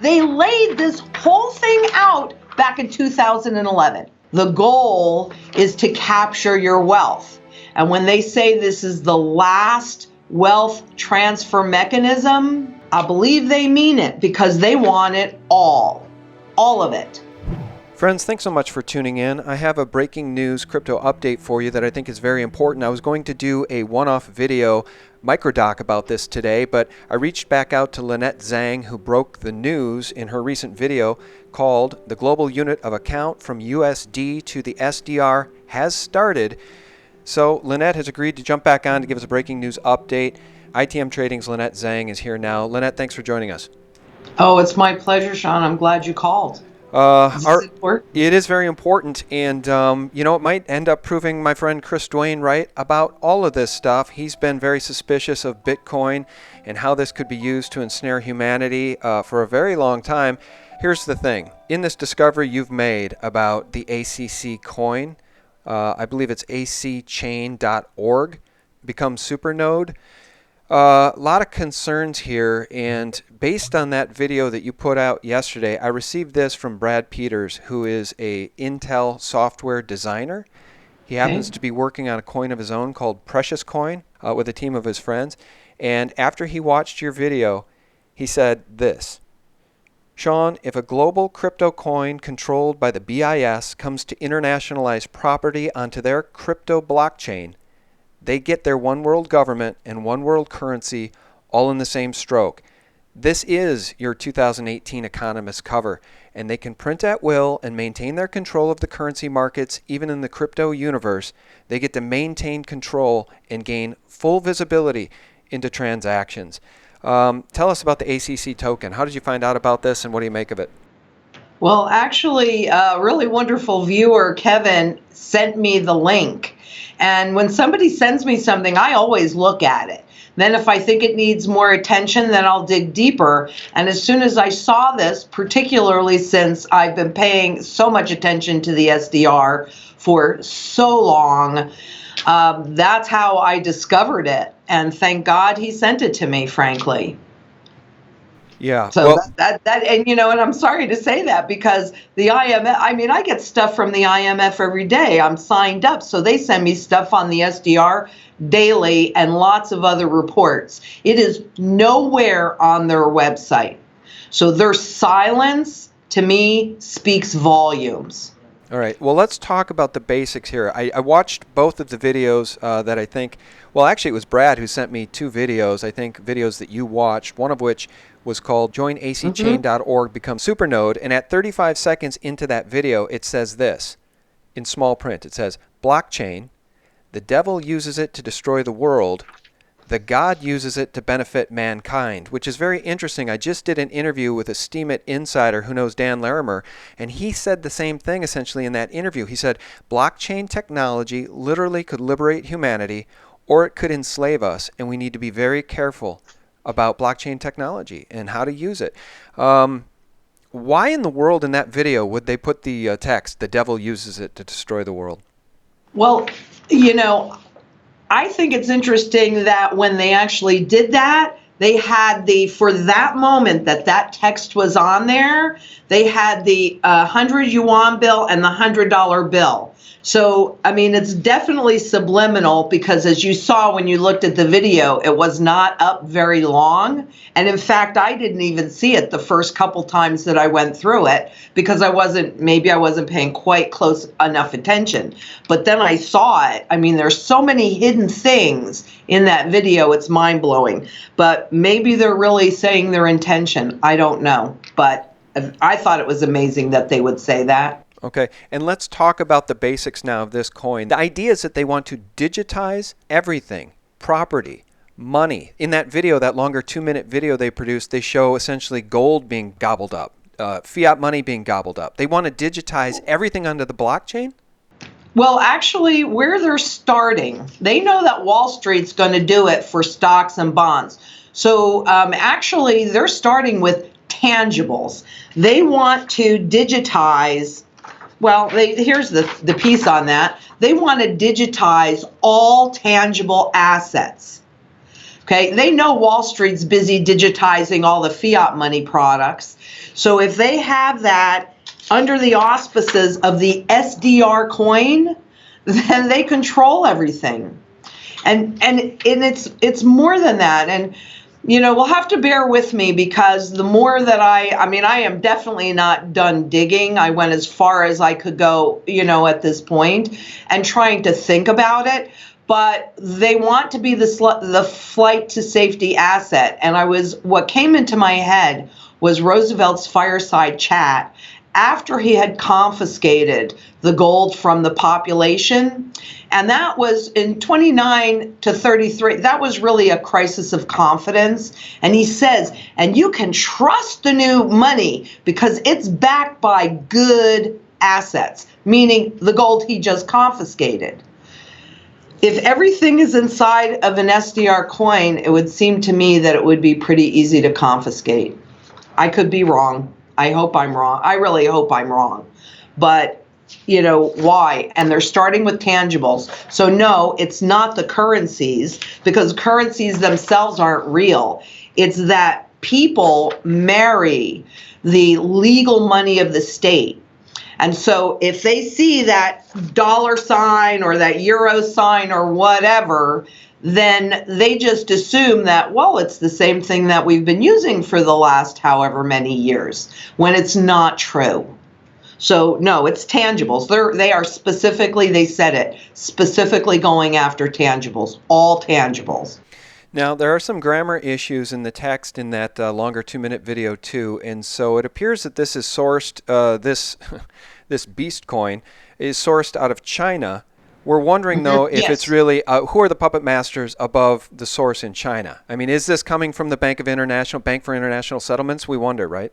They laid this whole thing out back in 2011. The goal is to capture your wealth. And when they say this is the last wealth transfer mechanism, I believe they mean it because they want it all of it. Friends, thanks so much for tuning in. I have a breaking news crypto update for you that I think is very important. I was going to do a one-off video microdoc about this today, but I reached back out to Lynette Zang, who broke the news in her recent video called "The Global Unit of Account from USD to the SDR has started." So Lynette has agreed to jump back on to give us a breaking news update. ITM Trading's Lynette Zang is here now. Lynette, thanks for joining us. Oh, it's my pleasure, Sean. I'm glad you called. It is very important, and it might end up proving my friend Chris Dwayne right about all of this stuff. He's been very suspicious of Bitcoin and how this could be used to ensnare humanity for a very long time. Here's the thing. In this discovery you've made about the ACC coin, I believe it's ACChain.org, become supernode. A lot of concerns here, and based on that video that you put out yesterday, I received this from Brad Peters, who is a Intel software designer. He happens to be working on a coin of his own called Precious Coin with a team of his friends. And after he watched your video, he said this: "Sean, if a global crypto coin controlled by the BIS comes to internationalize property onto their crypto blockchain, they get their one world government and one world currency all in the same stroke. This is your 2018 Economist cover, and they can print at will and maintain their control of the currency markets even in the crypto universe. They get to maintain control and gain full visibility into transactions." Tell us about the ACC token. How did you find out about this, and what do you make of it? Well, actually, a really wonderful viewer, Kevin, sent me the link. And when somebody sends me something, I always look at it. Then if I think it needs more attention, then I'll dig deeper. And as soon as I saw this, particularly since I've been paying so much attention to the SDR for so long, that's how I discovered it. And thank God he sent it to me, frankly. Yeah. So and I'm sorry to say that because the IMF, I get stuff from the IMF every day. I'm signed up, so they send me stuff on the SDR daily and lots of other reports. It is nowhere on their website. So their silence, to me, speaks volumes. All right. Well, let's talk about the basics here. I watched both of the videos that I think, well, actually, it was Brad who sent me two videos, I think videos that you watched, one of which was called joinacchain.org, become supernode. And at 35 seconds into that video, it says this in small print. It says, "Blockchain, the devil uses it to destroy the world. The God uses it to benefit mankind," which is very interesting. I just did an interview with a Steemit insider who knows Dan Larimer, and he said the same thing essentially in that interview. He said, blockchain technology literally could liberate humanity, or it could enslave us, and we need to be very careful about blockchain technology and how to use it. Why in the world in that video would they put the text, "The devil uses it to destroy the world"? Well, I think it's interesting that when they actually did that, they had for that moment that text was on there, they had the 100 yuan bill and the $100 bill. So, it's definitely subliminal because as you saw when you looked at the video, it was not up very long. And in fact, I didn't even see it the first couple times that I went through it because maybe I wasn't paying quite close enough attention. But then I saw it. There's so many hidden things in that video. It's mind blowing. But maybe they're really saying their intention. I don't know. But I thought it was amazing that they would say that. Okay, and let's talk about the basics now of this coin. The idea is that they want to digitize everything, property, money. In that video, that longer 2-minute video they produced, they show essentially gold being gobbled up, fiat money being gobbled up. They want to digitize everything onto the blockchain? Well, actually, where they're starting, they know that Wall Street's going to do it for stocks and bonds. So actually, they're starting with tangibles. They want to digitize. Well, here's the piece on that. They want to digitize all tangible assets. Okay, they know Wall Street's busy digitizing all the fiat money products. So if they have that under the auspices of the SDR coin, then they control everything. And it's more than that. And we'll have to bear with me, because the more that I am definitely not done digging. I went as far as I could go, at this point, and trying to think about it. But they want to be the flight to safety asset. And what came into my head was Roosevelt's fireside chat after he had confiscated the gold from the population. And that was in 29 to 33. That was really a crisis of confidence. And he says, and you can trust the new money because it's backed by good assets, meaning the gold he just confiscated. If everything is inside of an SDR coin, it would seem to me that it would be pretty easy to confiscate. I could be wrong. I hope I'm wrong. I really hope I'm wrong. But, why? And they're starting with tangibles. So no, it's not the currencies, because currencies themselves aren't real. It's that people marry the legal money of the state. And so if they see that dollar sign or that euro sign or whatever, then they just assume that, well, it's the same thing that we've been using for the last however many years, when it's not true. So no, it's tangibles. They are specifically, they said it, specifically going after tangibles, all tangibles. Now, there are some grammar issues in the text in that longer 2-minute video too, and so it appears that this is sourced, this beast coin is sourced out of China. We're wondering, though, if Yes. it's really, who are the puppet masters above the source in China? I mean, is this coming from the Bank for International Settlements? We wonder, right?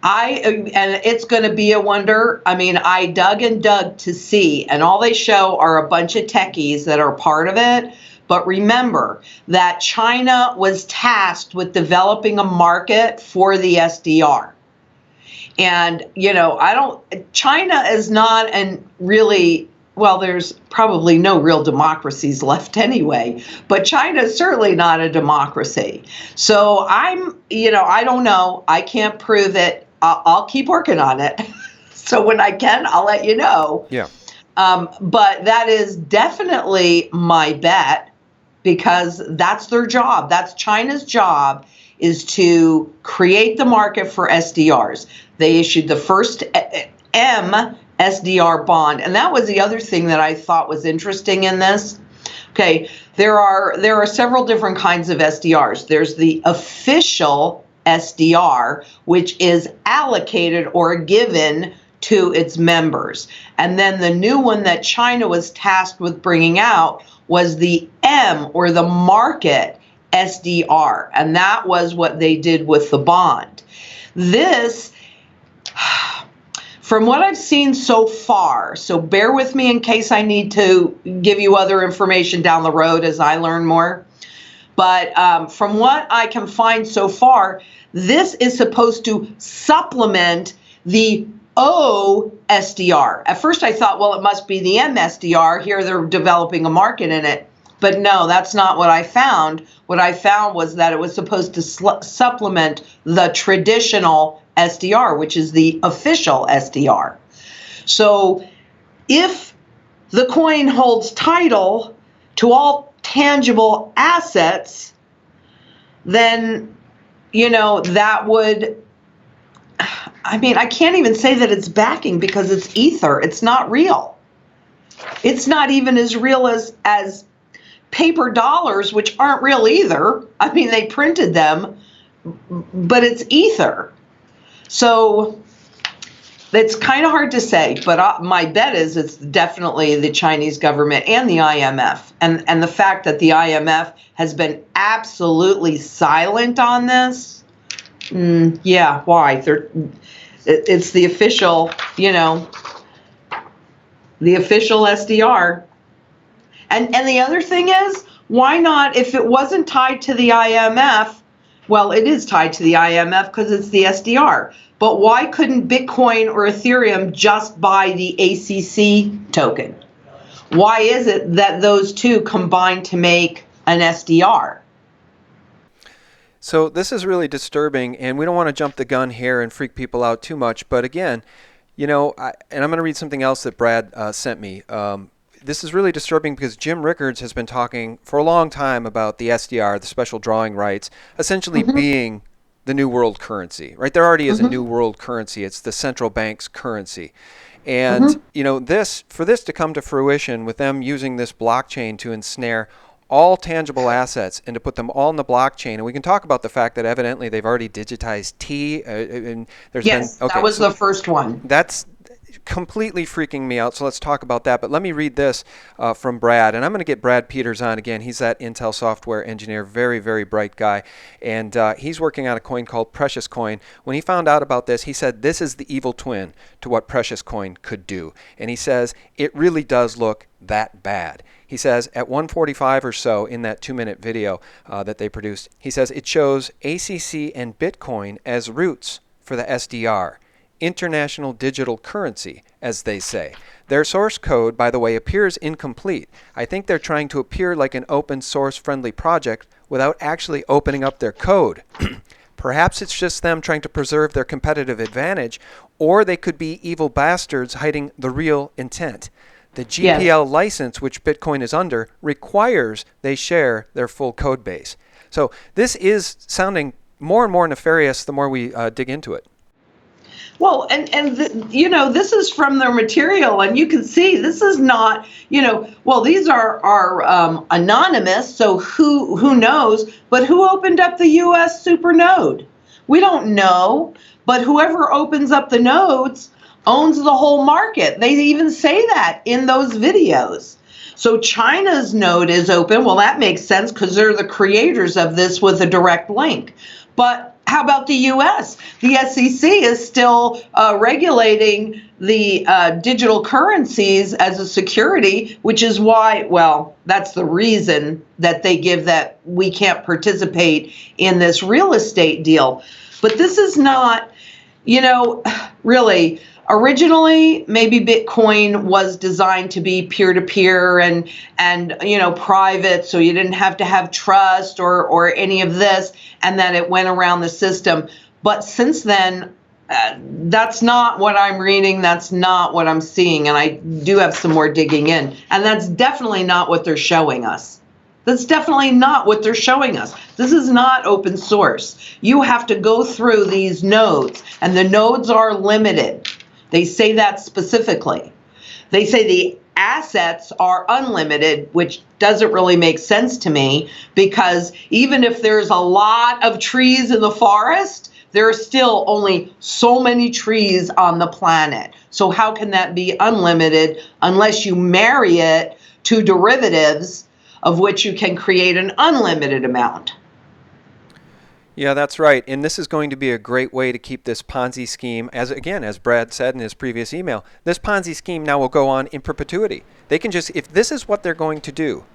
And it's going to be a wonder. I mean, I dug and dug to see, and all they show are a bunch of techies that are part of it. But remember that China was tasked with developing a market for the SDR. And, China is not there's probably no real democracies left anyway, but China is certainly not a democracy. So I don't know. I can't prove it. I'll keep working on it. So when I can, I'll let you know. Yeah. But that is definitely my bet, because that's their job. That's China's job, is to create the market for SDRs. They issued the first M SDR bond. And that was the other thing that I thought was interesting in this. Okay, there are several different kinds of SDRs. There's the official SDR, which is allocated or given to its members. And then the new one that China was tasked with bringing out was the M, or the market SDR. And that was what they did with the bond. This, from what I've seen so far, so bear with me in case I need to give you other information down the road as I learn more. But from what I can find so far, this is supposed to supplement the O SDR. At first I thought, well, it must be the M SDR. Here they're developing a market in it. But no, that's not what I found. What I found was that it was supposed to supplement the traditional SDR, which is the official SDR. So if the coin holds title to all tangible assets, then, that would, I can't even say that it's backing, because it's ether. It's not real. It's not even as real as paper dollars, which aren't real either. They printed them, but it's ether. So it's kind of hard to say, but my bet is it's definitely the Chinese government and the IMF. And the fact that the IMF has been absolutely silent on this, yeah, why? It's the official, the official SDR. And the other thing is, why not, if it wasn't tied to the IMF, well, it is tied to the IMF because it's the SDR. But why couldn't Bitcoin or Ethereum just buy the ACC token? Why is it that those two combine to make an SDR? So this is really disturbing, and we don't want to jump the gun here and freak people out too much. But again, and I'm going to read something else that Brad sent me. This is really disturbing because Jim Rickards has been talking for a long time about the SDR, the special drawing rights, essentially being the new world currency, right? There already is a new world currency. It's the central bank's currency. And, for this to come to fruition with them using this blockchain to ensnare all tangible assets and to put them all in the blockchain. And we can talk about the fact that evidently they've already digitized T. And there's that was the first one. That's completely freaking me out. So let's talk about that. But let me read this from Brad. And I'm going to get Brad Peters on again. He's that Intel software engineer, very, very bright guy. And he's working on a coin called Precious Coin. When he found out about this, he said this is the evil twin to what Precious Coin could do. And he says it really does look that bad. He says at 1:45 or so in that 2-minute video that they produced, he says it shows ACC and Bitcoin as roots for the SDR. International digital currency, as they say. Their source code, by the way, appears incomplete. I think they're trying to appear like an open source friendly project without actually opening up their code. Perhaps it's just them trying to preserve their competitive advantage, or they could be evil bastards hiding the real intent. The GPL license, which Bitcoin is under, requires they share their full code base. So this is sounding more and more nefarious the more we dig into it. Well, this is from their material, and you can see this is not, these are anonymous, so who knows? But who opened up the U.S. super node? We don't know, but whoever opens up the nodes owns the whole market. They even say that in those videos. So China's node is open. Well, that makes sense because they're the creators of this with a direct link. But how about the U.S.? The SEC is still regulating the digital currencies as a security, which is why, that's the reason that they give that we can't participate in this real estate deal. But this is not, really. Originally, maybe Bitcoin was designed to be peer-to-peer and private, so you didn't have to have trust or any of this, and then it went around the system. But since then, that's not what I'm reading. That's not what I'm seeing, and I do have some more digging in. And that's definitely not what they're showing us. That's definitely not what they're showing us. This is not open source. You have to go through these nodes, and the nodes are limited. They say that specifically. They say the assets are unlimited, which doesn't really make sense to me, because even if there's a lot of trees in the forest, there are still only so many trees on the planet. So how can that be unlimited unless you marry it to derivatives of which you can create an unlimited amount? Yeah, that's right. And this is going to be a great way to keep this Ponzi scheme, as Brad said in his previous email, this Ponzi scheme now will go on in perpetuity. They can just, if this is what they're going to do,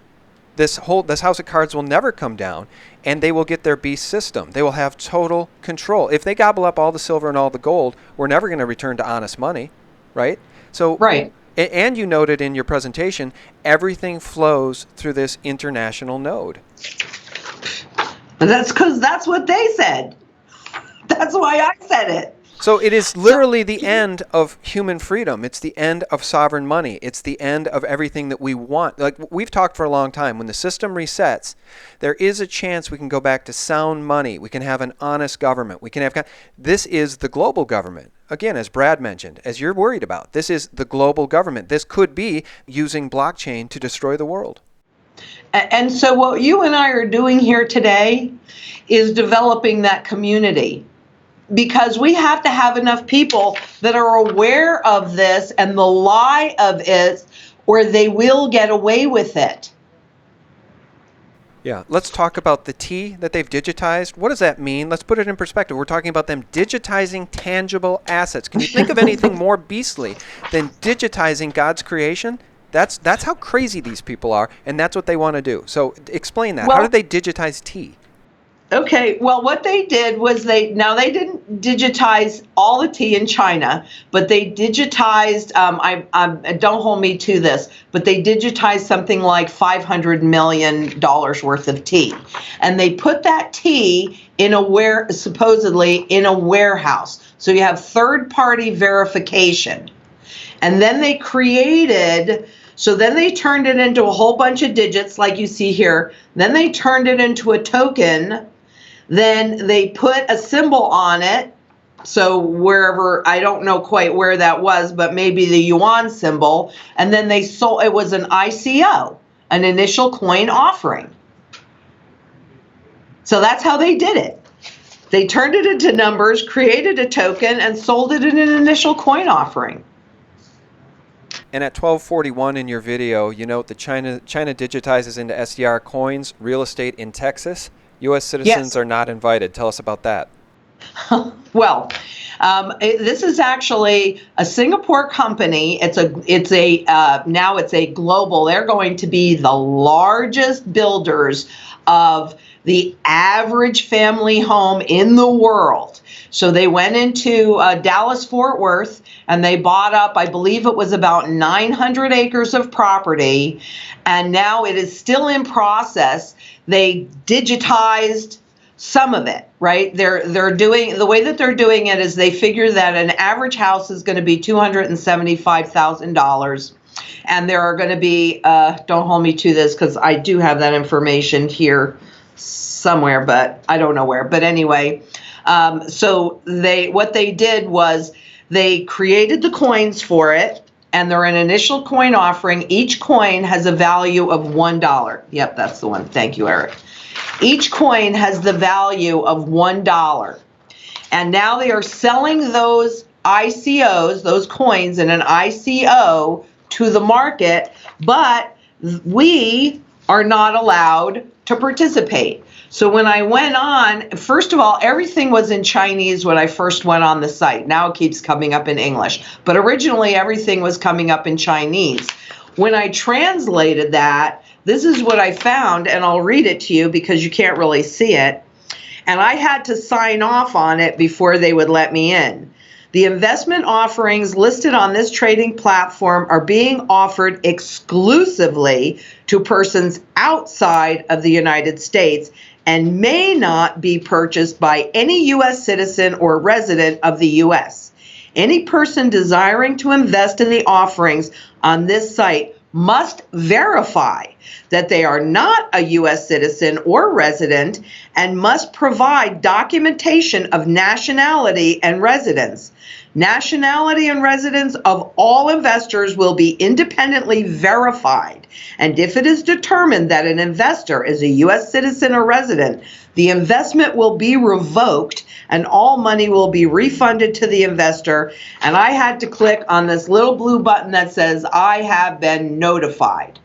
this house of cards will never come down, and they will get their beast system. They will have total control. If they gobble up all the silver and all the gold, we're never going to return to honest money, right? So, right. And you noted in your presentation, everything flows through this international node. That's because that's what they said. That's why I said it. So it is literally the end of human freedom. It's the end of sovereign money. It's the end of everything that we want. Like we've talked for a long time, when the system resets, there is a chance we can go back to sound money. We can have an honest government. We can have. This is the global government. Again, as Brad mentioned, as you're worried about, this is the global government. This could be using blockchain to destroy the world. And so what you and I are doing here today is developing that community, because we have to have enough people that are aware of this and the lie of it, or they will get away with it. Yeah, let's talk about the T that they've digitized. What does that mean? Let's put it in perspective. We're talking about them digitizing tangible assets. Can you think of anything more beastly than digitizing God's creation? That's how crazy these people are, and that's what they want to do. So explain that. Well, how did they digitize T? Okay, well, what they did was they didn't digitize all the tea in China, but they digitized, don't hold me to this, but they digitized something like $500 million worth of tea. And they put that tea supposedly in a warehouse. So you have third-party verification. And then they then they turned it into a whole bunch of digits like you see here. Then they turned it into a token. Then they put a symbol on it. So wherever, I don't know quite where that was, but maybe the yuan symbol. And then they sold, it was an ICO, an initial coin offering. So that's how they did it. They turned it into numbers, created a token, and sold it in an initial coin offering. And at 12:41 in your video, you note that China digitizes into SDR coins, real estate in Texas. U.S. citizens are not invited. Tell us about that. Well, this is actually a Singapore company. Now it's a global. They're going to be the largest builders of the average family home in the world. So they went into Dallas-Fort Worth and they bought up, I believe it was about 900 acres of property, and now it is still in process. They digitized some of it, right? They're doing, the way that they're doing it is they figure that an average house is going to be $275,000. And there are going to be, don't hold me to this because I do have that information here somewhere, but I don't know where. But anyway, so what they did was they created the coins for it, and they're an initial coin offering. Each coin has a value of $1. Yep, that's the one. Thank you, Eric. Each coin has the value of $1. And now they are selling those ICOs, those coins in an ICO to the market, but we are not allowed to participate. So when I went on, first of all, everything was in Chinese when I first went on the site. Now it keeps coming up in English. But originally everything was coming up in Chinese. When I translated that, this is what I found, and I'll read it to you because you can't really see it. And I had to sign off on it before they would let me in. The investment offerings listed on this trading platform are being offered exclusively to persons outside of the United States and may not be purchased by any U.S. citizen or resident of the U.S. Any person desiring to invest in the offerings on this site must verify that they are not a U.S. citizen or resident and must provide documentation of nationality and residence. Nationality and residence of all investors will be independently verified, and if it is determined that an investor is a U.S. citizen or resident, the investment will be revoked and all money will be refunded to the investor. And I had to click on this little blue button that says, I have been notified.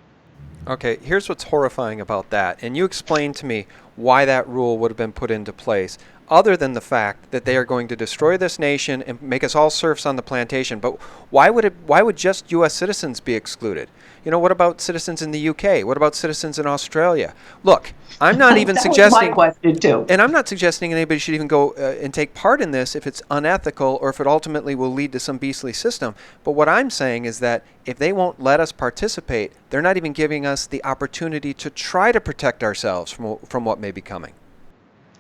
Okay, here's what's horrifying about that. And you explained to me why that rule would have been put into place, other than the fact that they are going to destroy this nation and make us all serfs on the plantation. But why would just U.S. citizens be excluded? You know, what about citizens in the UK? What about citizens in Australia? Look, I'm not even suggesting, was my question too. And I'm not suggesting anybody should even go and take part in this if it's unethical or if it ultimately will lead to some beastly system. But what I'm saying is that if they won't let us participate, they're not even giving us the opportunity to try to protect ourselves from what may be coming.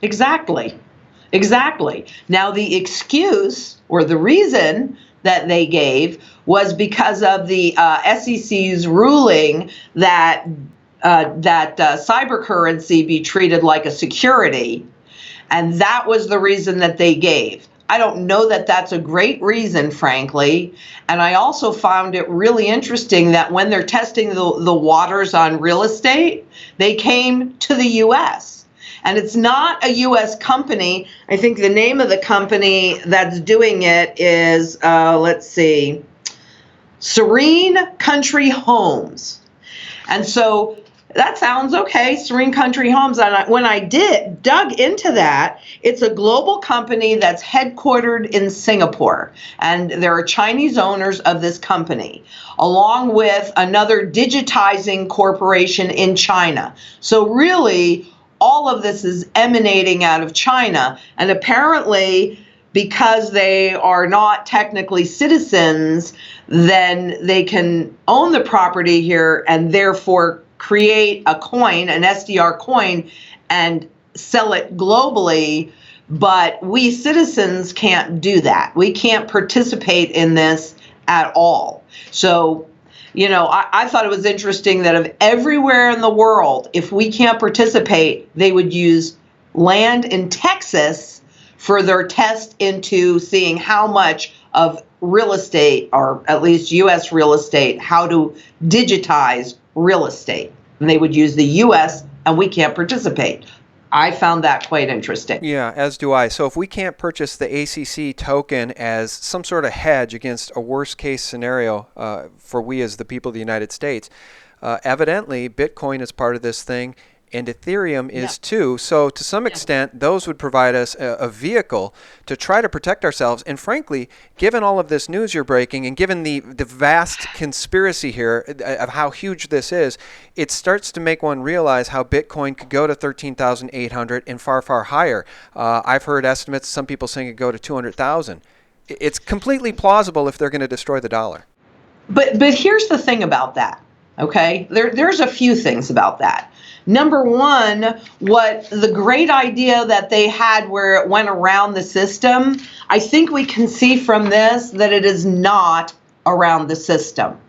Exactly. Exactly. Now, the excuse or the reason that they gave was because of the SEC's ruling that cyber currency be treated like a security, and that was the reason that they gave. I don't know that that's a great reason, frankly, and I also found it really interesting that when they're testing the waters on real estate, they came to the U.S. And it's not a U.S. company. I think the name of the company that's doing it is, let's see, Serene Country Homes. And so that sounds okay, Serene Country Homes. And when I dug into that, it's a global company that's headquartered in Singapore. And there are Chinese owners of this company, along with another digitizing corporation in China. So really, all of this is emanating out of China. And apparently, because they are not technically citizens, then they can own the property here and therefore create a coin, an SDR coin, and sell it globally. But we citizens can't do that. We can't participate in this at all. So, I thought it was interesting that of everywhere in the world, if we can't participate, they would use land in Texas for their test into seeing how much of real estate, or at least U.S. real estate, how to digitize real estate. And they would use the U.S. and we can't participate. I found that quite interesting. Yeah, as do I. So if we can't purchase the ACC token as some sort of hedge against a worst case scenario for we as the people of the United States, evidently Bitcoin is part of this thing. And Ethereum is too. So to some extent, those would provide us a vehicle to try to protect ourselves. And frankly, given all of this news you're breaking and given the vast conspiracy here of how huge this is, it starts to make one realize how Bitcoin could go to 13,800 and far, far higher. I've heard estimates, some people saying it could go to 200,000. It's completely plausible if they're going to destroy the dollar. But here's the thing about that, okay? There's a few things about that. Number one, what the great idea that they had where it went around the system, I think we can see from this that it is not around the system.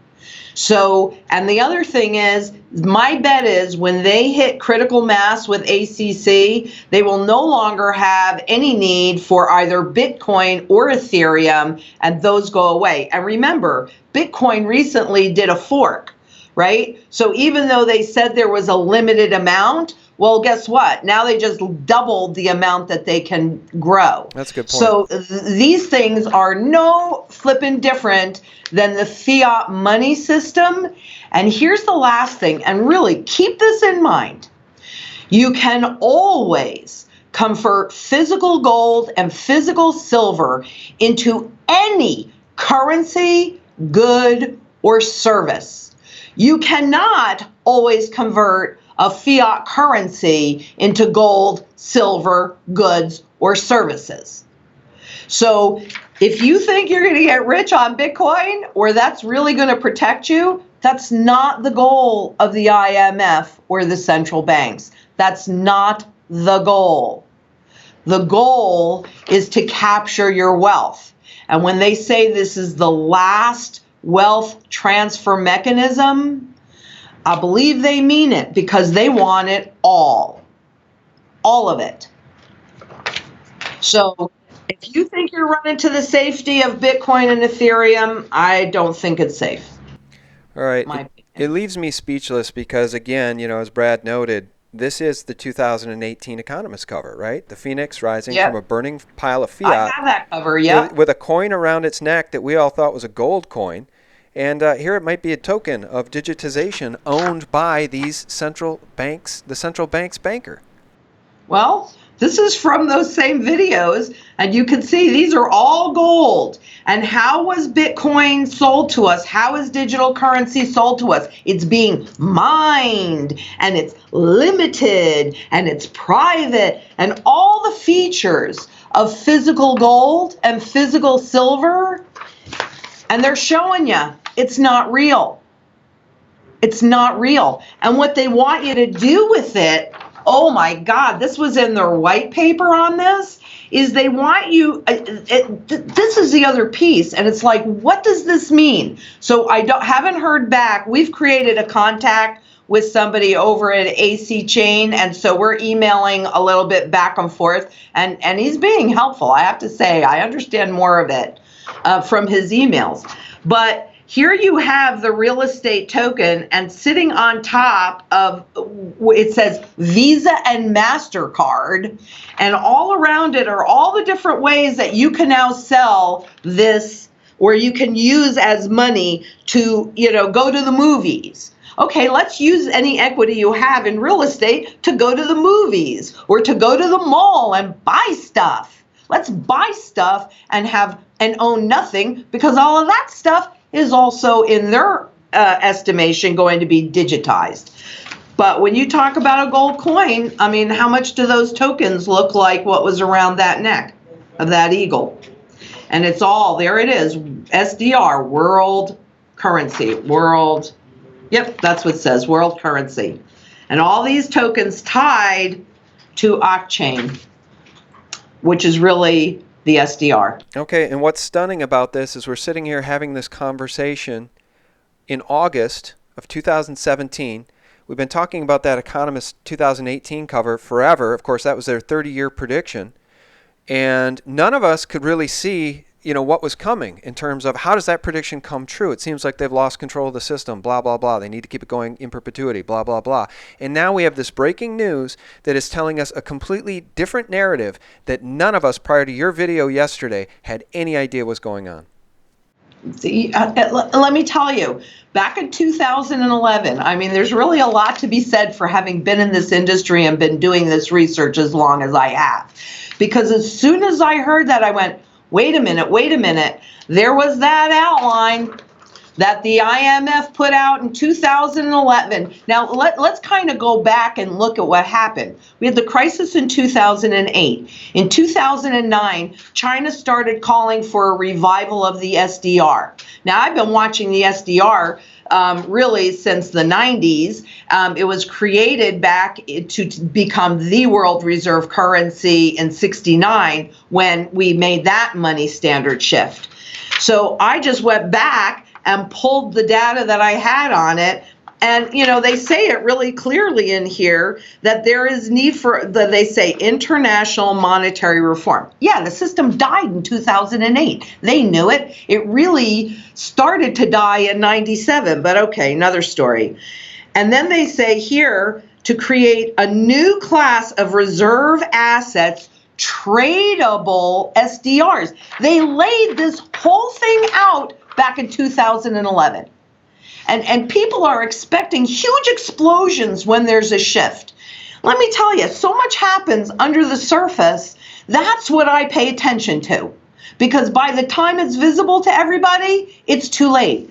So, and the other thing is, my bet is when they hit critical mass with ACC, they will no longer have any need for either Bitcoin or Ethereum, and those go away. And remember, Bitcoin recently did a fork. Right? So even though they said there was a limited amount, well, guess what? Now they just doubled the amount that they can grow. That's a good point. So these things are no flippin' different than the fiat money system. And here's the last thing, and really keep this in mind. You can always convert physical gold and physical silver into any currency, good, or service. You cannot always convert a fiat currency into gold, silver, goods, or services. So if you think you're going to get rich on Bitcoin, or that's really going to protect you, that's not the goal of the IMF or the central banks. That's not the goal. The goal is to capture your wealth. And when they say this is the last wealth transfer mechanism, I believe they mean it because they want it all of it. So if you think you're running to the safety of Bitcoin and Ethereum, I don't think it's safe. All right. It leaves me speechless because, again, as Brad noted, this is the 2018 Economist cover, right? The phoenix rising from a burning pile of fiat. I have that cover, yeah. With a coin around its neck that we all thought was a gold coin. And here it might be a token of digitization owned by these central banks, the central bank's banker. Well, this is from those same videos, and you can see these are all gold. And how was Bitcoin sold to us? How is digital currency sold to us? It's being mined, and it's limited, and it's private, and all the features of physical gold and physical silver. And they're showing you it's not real. It's not real. And what they want you to do with it, oh my God, this was in their white paper on this, is they want you, this is the other piece, and it's like, what does this mean? So haven't heard back. We've created a contact with somebody over at ACChain, and so we're emailing a little bit back and forth, and he's being helpful, I have to say. I understand more of it from his emails. But here you have the real estate token, and sitting on top of it says Visa and MasterCard, and all around it are all the different ways that you can now sell this, or you can use as money to, go to the movies. Okay, let's use any equity you have in real estate to go to the movies or to go to the mall and buy stuff. Let's buy stuff and own nothing, because all of that stuff is also, in their estimation, going to be digitized. But when you talk about a gold coin, I mean, how much do those tokens look like what was around that neck of that eagle? And it's all, there it is, SDR, world currency, world, yep, that's what it says, world currency. And all these tokens tied to ACChain, which is really the SDR. Okay, and what's stunning about this is we're sitting here having this conversation in August of 2017. We've been talking about that Economist 2018 cover forever. Of course, that was their 30-year prediction. And none of us could really see, what was coming in terms of how does that prediction come true. It seems like they've lost control of the system, blah, blah, blah. They need to keep it going in perpetuity, blah, blah, blah. And now we have this breaking news that is telling us a completely different narrative that none of us prior to your video yesterday had any idea was going on. See, let me tell you, back in 2011, I mean, there's really a lot to be said for having been in this industry and been doing this research as long as I have. Because as soon as I heard that, I went, wait a minute. There was that outline that the IMF put out in 2011. Now, let's kind of go back and look at what happened. We had the crisis in 2008. In 2009, China started calling for a revival of the SDR. Now, I've been watching the SDR really since the 90s. It was created back to become the world reserve currency in '69 when we made that money standard shift. So I just went back and pulled the data that I had on it. And, they say it really clearly in here that there is need for, they say, international monetary reform. Yeah, the system died in 2008. They knew it. It really started to die in '97, but okay, another story. And then they say here to create a new class of reserve assets, tradable SDRs. They laid this whole thing out back in 2011. And people are expecting huge explosions when there's a shift. Let me tell you, so much happens under the surface. That's what I pay attention to. Because by the time it's visible to everybody, it's too late.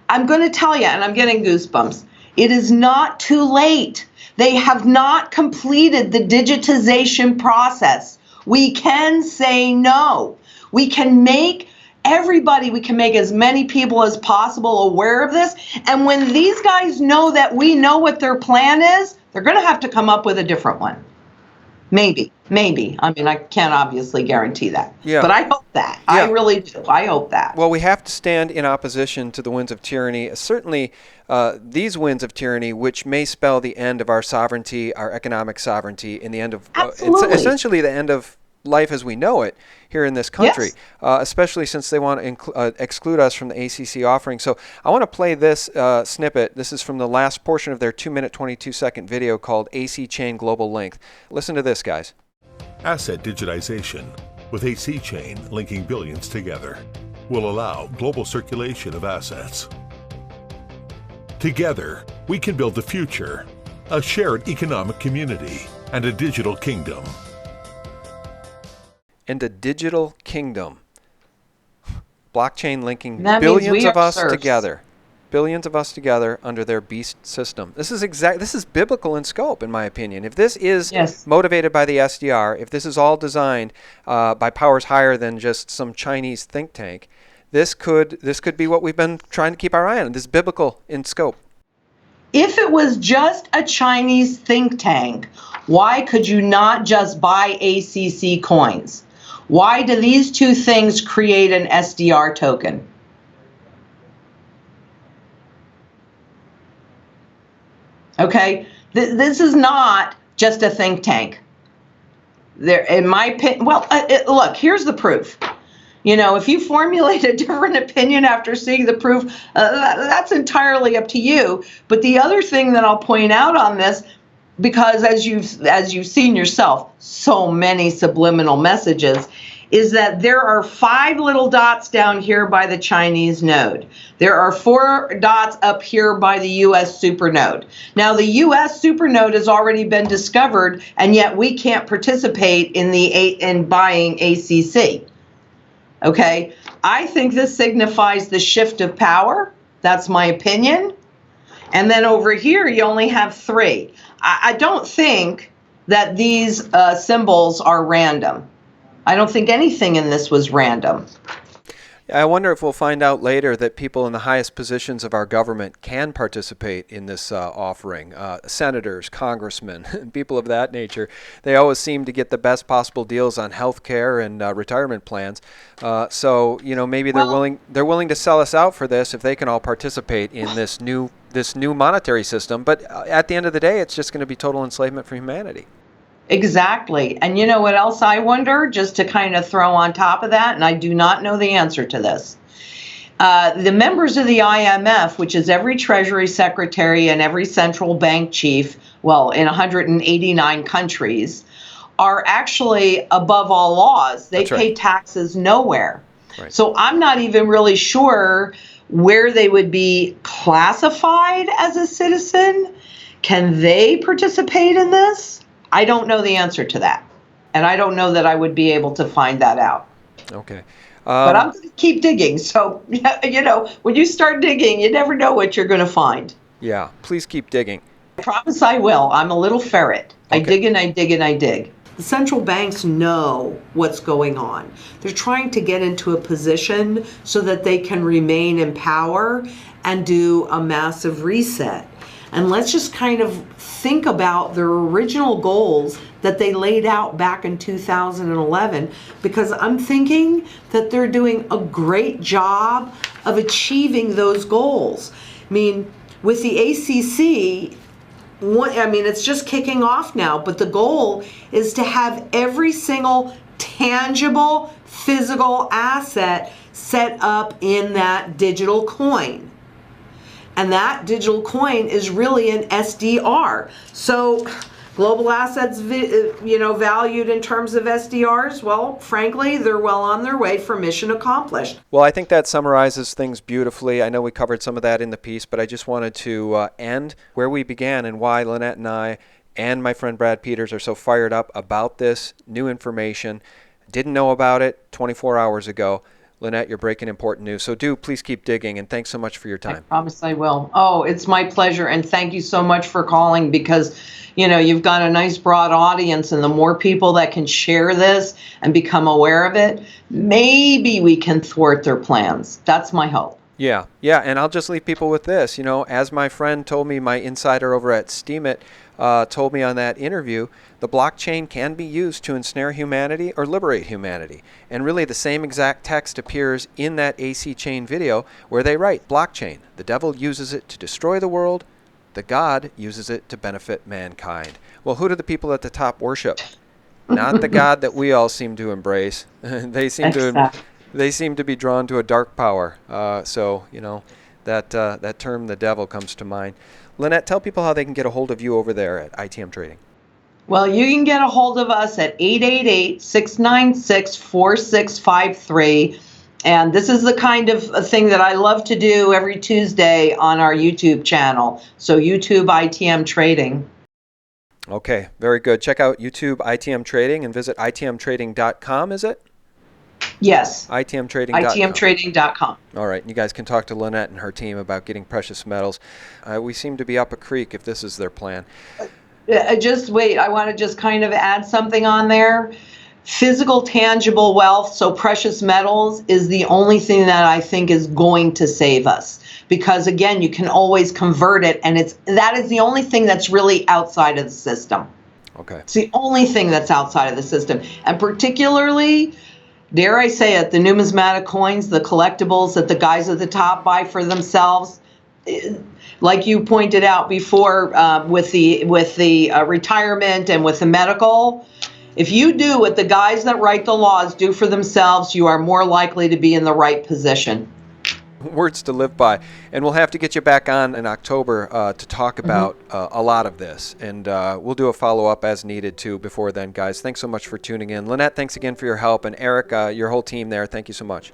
I'm going to tell you, and I'm getting goosebumps, it is not too late. They have not completed the digitization process. We can say no. We can make we can make as many people as possible aware of this. And when these guys know that we know what their plan is, they're going to have to come up with a different one. Maybe. I mean, I can't obviously guarantee that. Yeah. But I hope that. Yeah. I really do. I hope that. Well, we have to stand in opposition to the winds of tyranny. Certainly, these winds of tyranny, which may spell the end of our sovereignty, our economic sovereignty, and the end of essentially the end of life as we know it here in this country, yes. Especially since they want to exclude us from the ACC offering. So I want to play this snippet. This is from the last portion of their 2-minute, 22-second video called ACChain Global Length. Listen to this, guys. Asset digitization with ACChain linking billions together will allow global circulation of assets. Together, we can build the future, a shared economic community, and a digital kingdom. And a digital kingdom. Blockchain linking billions of us together. Billions of us together under their beast system. This is biblical in scope, in my opinion. If this is motivated by the SDR, if this is all designed by powers higher than just some Chinese think tank, this could be what we've been trying to keep our eye on. This is biblical in scope. If it was just a Chinese think tank, why could you not just buy ACC coins? Why do these two things create an SDR token? Okay, this is not just a think tank. In my opinion, look, here's the proof. If you formulate a different opinion after seeing the proof, that's entirely up to you. But the other thing that I'll point out on this, because as you've seen yourself, so many subliminal messages, is that there are 5 little dots down here by the Chinese node. There are 4 dots up here by the US supernode. Now the US supernode has already been discovered, and yet we can't participate in buying ACC. Okay, I think this signifies the shift of power. That's my opinion. And then over here, you only have 3. I don't think that these symbols are random. I don't think anything in this was random. I wonder if we'll find out later that people in the highest positions of our government can participate in this offering. Senators, congressmen, people of that nature. They always seem to get the best possible deals on health care and retirement plans. So, maybe they're willing to sell us out for this if they can all participate in this new monetary system. But at the end of the day, it's just going to be total enslavement for humanity. Exactly. And you know what else I wonder, just to kind of throw on top of that, and I do not know the answer to this. The members of the IMF, which is every Treasury Secretary and every central bank chief, well, in 189 countries, are actually above all laws. They pay taxes nowhere. Right. So I'm not even really sure where they would be classified as a citizen. Can they participate in this? I don't know the answer to that. And I don't know that I would be able to find that out. Okay. But I'm going to keep digging. So, when you start digging, you never know what you're going to find. Yeah, please keep digging. I promise I will. I'm a little ferret. Okay. I dig and I dig and I dig. The central banks know what's going on. They're trying to get into a position so that they can remain in power and do a massive reset. And let's just kind of think about their original goals that they laid out back in 2011, because I'm thinking that they're doing a great job of achieving those goals. I mean, with the ACC, it's just kicking off now, but the goal is to have every single tangible physical asset set up in that digital coin. And that digital coin is really an SDR. So global assets, valued in terms of SDRs, well, frankly, they're well on their way for mission accomplished. Well, I think that summarizes things beautifully. I know we covered some of that in the piece, but I just wanted to end where we began and why Lynette and I and my friend Brad Peters are so fired up about this new information. Didn't know about it 24 hours ago. Lynette, you're breaking important news. So please keep digging, and thanks so much for your time. I promise I will. Oh, it's my pleasure, and thank you so much for calling, because, you've got a nice broad audience, and the more people that can share this and become aware of it, maybe we can thwart their plans. That's my hope. Yeah, and I'll just leave people with this. As my friend told me, my insider over at Steemit told me on that interview, the blockchain can be used to ensnare humanity or liberate humanity. And really the same exact text appears in that ACChain video where they write, blockchain, the devil uses it to destroy the world, the God uses it to benefit mankind. Well, who do the people at the top worship? Not the God that we all seem to embrace. They seem to be drawn to a dark power. That term, the devil, comes to mind. Lynette, tell people how they can get a hold of you over there at ITM Trading. Well, you can get a hold of us at 888-696-4653. And this is the kind of thing that I love to do every Tuesday on our YouTube channel. So YouTube ITM Trading. Okay, very good. Check out YouTube ITM Trading and visit itmtrading.com, is it? Yes. itmtrading.com. itmtrading.com. All right. You guys can talk to Lynette and her team about getting precious metals. We seem to be up a creek if this is their plan. Just wait. I want to just kind of add something on there. Physical, tangible wealth, so precious metals, is the only thing that I think is going to save us. Because, again, you can always convert it, and that is the only thing that's really outside of the system. Okay. It's the only thing that's outside of the system. And particularly, dare I say it, the numismatic coins, the collectibles that the guys at the top buy for themselves, like you pointed out before, with the retirement and with the medical, if you do what the guys that write the laws do for themselves, you are more likely to be in the right position. Words to live by. And we'll have to get you back on in October to talk about a lot of this. And we'll do a follow-up as needed, too, before then, guys. Thanks so much for tuning in. Lynette, thanks again for your help. And Eric, your whole team there, thank you so much.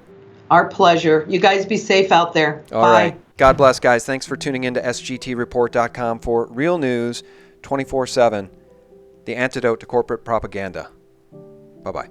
Our pleasure. You guys be safe out there. All Bye. right. God bless, guys. Thanks for tuning in to sgtreport.com for real news 24/7, the antidote to corporate propaganda. Bye-bye.